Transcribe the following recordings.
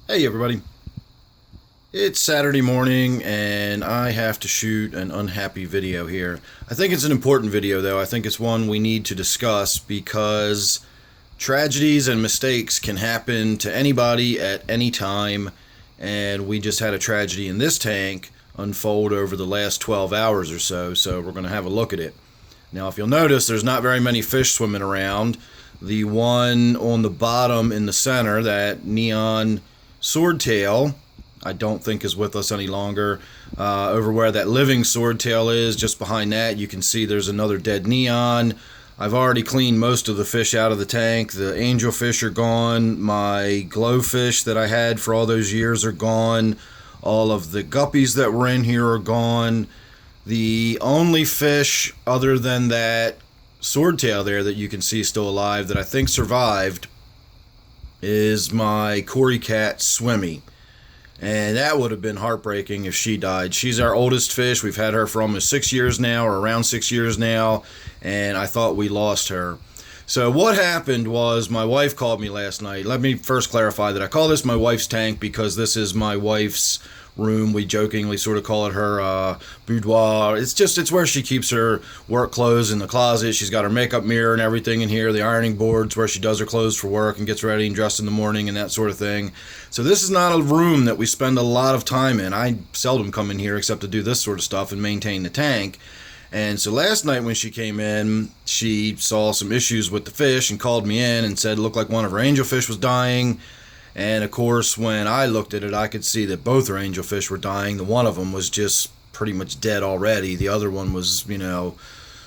Hey everybody, it's Saturday morning and I have to shoot an unhappy video here. I think it's an important video though. I think it's one we need to discuss because tragedies and mistakes can happen to anybody at any time, and we just had a tragedy in this tank unfold over the last 12 hours or so we're going to have a look at it. Now if you'll notice, there's not very many fish swimming around. The one on the bottom in the center, that neon swordtail, I don't think is with us any longer. Over where that living swordtail is, just behind that, you can see there's another dead neon. I've already cleaned most of the fish out of the tank. The angelfish are gone. My glowfish that I had for all those years are gone. All of the guppies that were in here are gone. The only fish other than that swordtail there that you can see still alive that I think survived is my Cory cat Swimmy, and that would have been heartbreaking if she died. She's our oldest fish. We've had her for almost 6 years now, or around 6 years now, and I thought we lost her. So what happened was my wife called me last night. Let me first clarify that I call this my wife's tank because this is my wife's room. We jokingly sort of call it her boudoir. It's where she keeps her work clothes in the closet. She's got her makeup mirror and everything in here. The ironing board's where she does her clothes for work and gets ready and dressed in the morning and that sort of thing. So this is not a room that we spend a lot of time in. I seldom come in here except to do this sort of stuff and maintain the tank. And so last night when she came in, she saw some issues with the fish and called me in and said it looked like one of her angelfish was dying. And of course, when I looked at it, I could see that both her angelfish were dying. The one of them was just pretty much dead already. The other one was,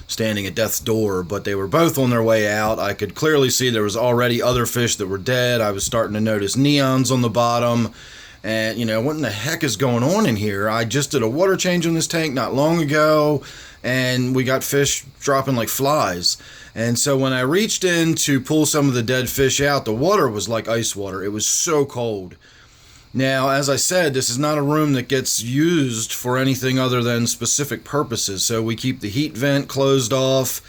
standing at death's door, but they were both on their way out. I could clearly see there was already other fish that were dead. I was starting to notice neons on the bottom. And, what in the heck is going on in here? I just did a water change on this tank not long ago, and we got fish dropping like flies. And so when I reached in to pull some of the dead fish out, the water was like ice water. It was so cold. Now, as I said, this is not a room that gets used for anything other than specific purposes. So we keep the heat vent closed off,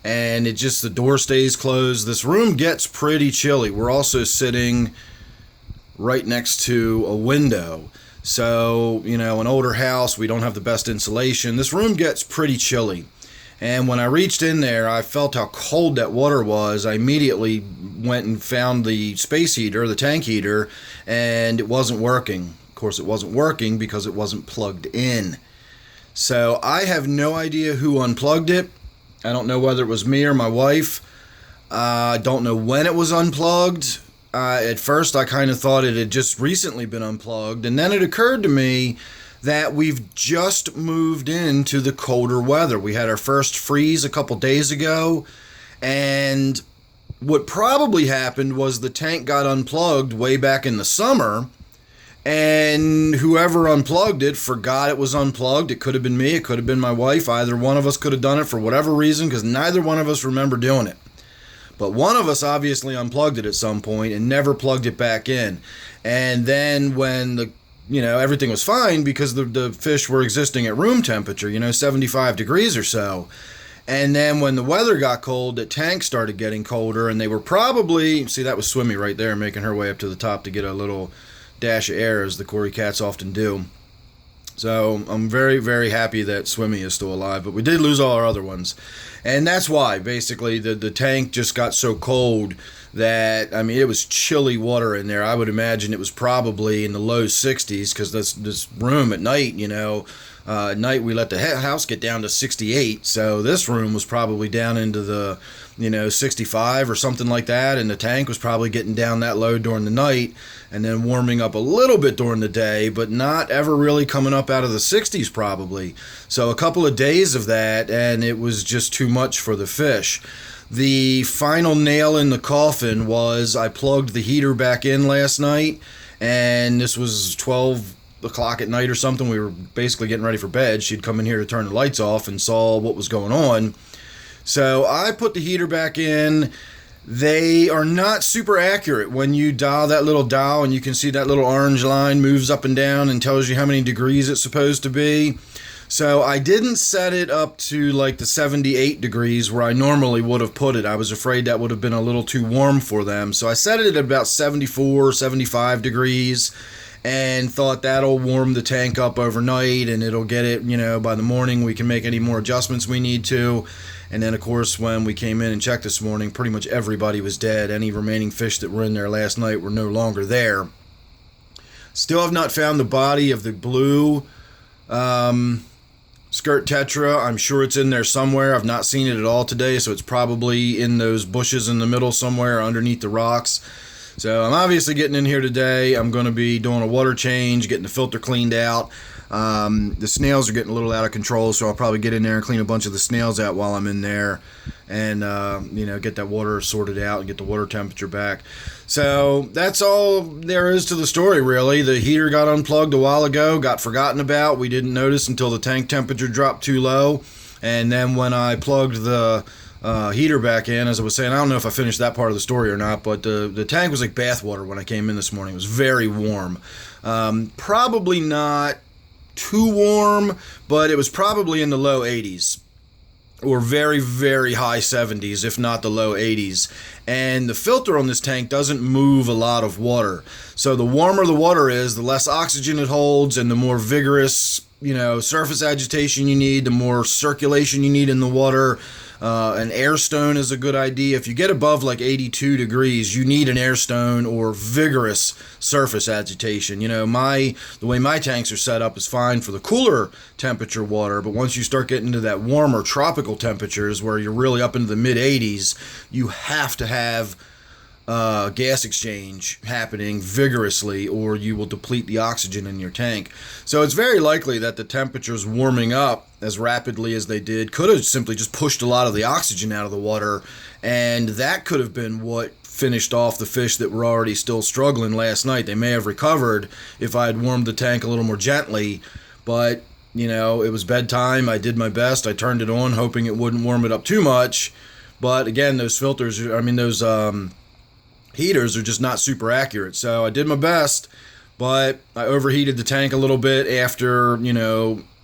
and the door stays closed. This room gets pretty chilly. We're also sitting right next to a window. So, an older house, we don't have the best insulation. This room gets pretty chilly. And when I reached in there, I felt how cold that water was. I immediately went and found the space heater, the tank heater, and it wasn't working. Of course, it wasn't working because it wasn't plugged in. So I have no idea who unplugged it. I don't know whether it was me or my wife. I don't know when it was unplugged. At first, I kind of thought it had just recently been unplugged, and then it occurred to me that we've just moved into the colder weather. We had our first freeze a couple days ago, and what probably happened was the tank got unplugged way back in the summer, and whoever unplugged it forgot it was unplugged. It could have been me, it could have been my wife. Either one of us could have done it for whatever reason, because neither one of us remember doing it. But one of us obviously unplugged it at some point and never plugged it back in. And then when everything was fine because the fish were existing at room temperature, 75 degrees or so. And then when the weather got cold, the tank started getting colder, and they were probably, see, that was Swimmy right there making her way up to the top to get a little dash of air, as the Cory cats often do. So I'm very, very happy that Swimmy is still alive, but we did lose all our other ones. And that's why, basically, the tank just got so cold that, it was chilly water in there. I would imagine it was probably in the low 60s, because this room at night, at night we let the house get down to 68, so this room was probably down into the 65 or something like that, and the tank was probably getting down that low during the night and then warming up a little bit during the day, but not ever really coming up out of the 60s probably. So a couple of days of that, and it was just too much for the fish. The final nail in the coffin was I plugged the heater back in last night, and this was 12 o'clock at night or something. We were basically getting ready for bed. She'd come in here to turn the lights off and saw what was going on. So I put the heater back in. They are not super accurate. When you dial that little dial and you can see that little orange line moves up and down and tells you how many degrees it's supposed to be. So I didn't set it up to like the 78 degrees where I normally would have put it. I was afraid that would have been a little too warm for them. So I set it at about 74, 75 degrees and thought that'll warm the tank up overnight and it'll get it, by the morning we can make any more adjustments we need to. And then, of course, when we came in and checked this morning, pretty much everybody was dead. Any remaining fish that were in there last night were no longer there. Still have not found the body of the blue skirt tetra. I'm sure it's in there somewhere. I've not seen it at all today, so it's probably in those bushes in the middle somewhere underneath the rocks. So I'm obviously getting in here today. I'm going to be doing a water change, getting the filter cleaned out. The snails are getting a little out of control, so I'll probably get in there and clean a bunch of the snails out while I'm in there and, get that water sorted out and get the water temperature back. So that's all there is to the story, really. The heater got unplugged a while ago, got forgotten about. We didn't notice until the tank temperature dropped too low. And then when I plugged the heater back in, as I was saying, I don't know if I finished that part of the story or not, but the tank was like bathwater when I came in this morning. It was very warm. Probably not too warm, but it was probably in the low 80s or very, very high 70s, if not the low 80s. And the filter on this tank doesn't move a lot of water. So the warmer the water is, the less oxygen it holds and the more vigorous, surface agitation you need, the more circulation you need in the water. An air stone is a good idea. If you get above like 82 degrees, you need an air stone or vigorous surface agitation. The way my tanks are set up is fine for the cooler temperature water, but once you start getting into that warmer tropical temperatures where you're really up into the mid 80s, you have to have gas exchange happening vigorously or you will deplete the oxygen in your tank. So it's very likely that the temperatures warming up as rapidly as they did could have simply just pushed a lot of the oxygen out of the water, and that could have been what finished off the fish that were already still struggling last night. They may have recovered if I had warmed the tank a little more gently, but it was bedtime. I did my best. I turned it on hoping it wouldn't warm it up too much, but again, those heaters are just not super accurate. So I did my best, but I overheated the tank a little bit after,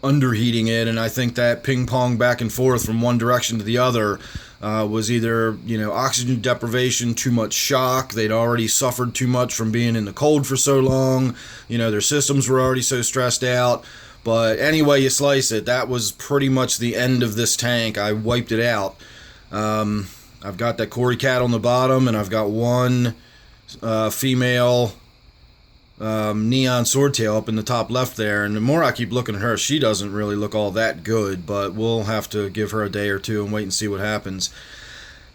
underheating it, and I think that ping pong back and forth from one direction to the other was either, oxygen deprivation, too much shock. They'd already suffered too much from being in the cold for so long. Their systems were already so stressed out. But anyway you slice it, that was pretty much the end of this tank. I wiped it out. I've got that Cory cat on the bottom, and I've got one female neon swordtail up in the top left there. And the more I keep looking at her, she doesn't really look all that good, but we'll have to give her a day or two and wait and see what happens.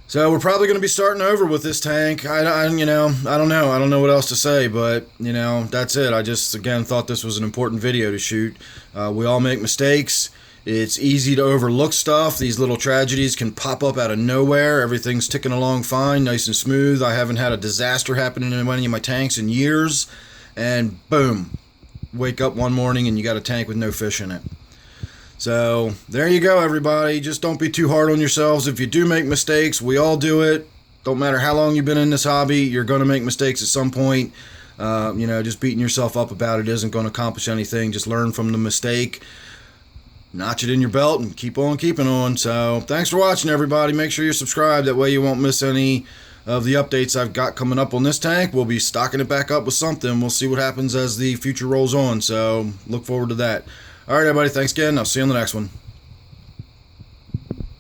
So we're probably going to be starting over with this tank. I don't know. I don't know what else to say, but, that's it. I just, again, thought this was an important video to shoot. We all make mistakes. It's easy to overlook stuff. These little tragedies can pop up out of nowhere. Everything's ticking along fine, nice and smooth. I haven't had a disaster happen in any of my tanks in years. And boom, wake up one morning and you got a tank with no fish in it. So there you go, everybody. Just don't be too hard on yourselves. If you do make mistakes, we all do it. Don't matter how long you've been in this hobby, you're going to make mistakes at some point. Just beating yourself up about it isn't going to accomplish anything. Just learn from the mistake, notch it in your belt, and keep on keeping on. So thanks for watching, everybody. Make sure you're subscribed. That way you won't miss any of the updates I've got coming up on this tank. We'll be stocking it back up with something. We'll see what happens as the future rolls on. So look forward to that. All right, everybody. Thanks again. I'll see you on the next one.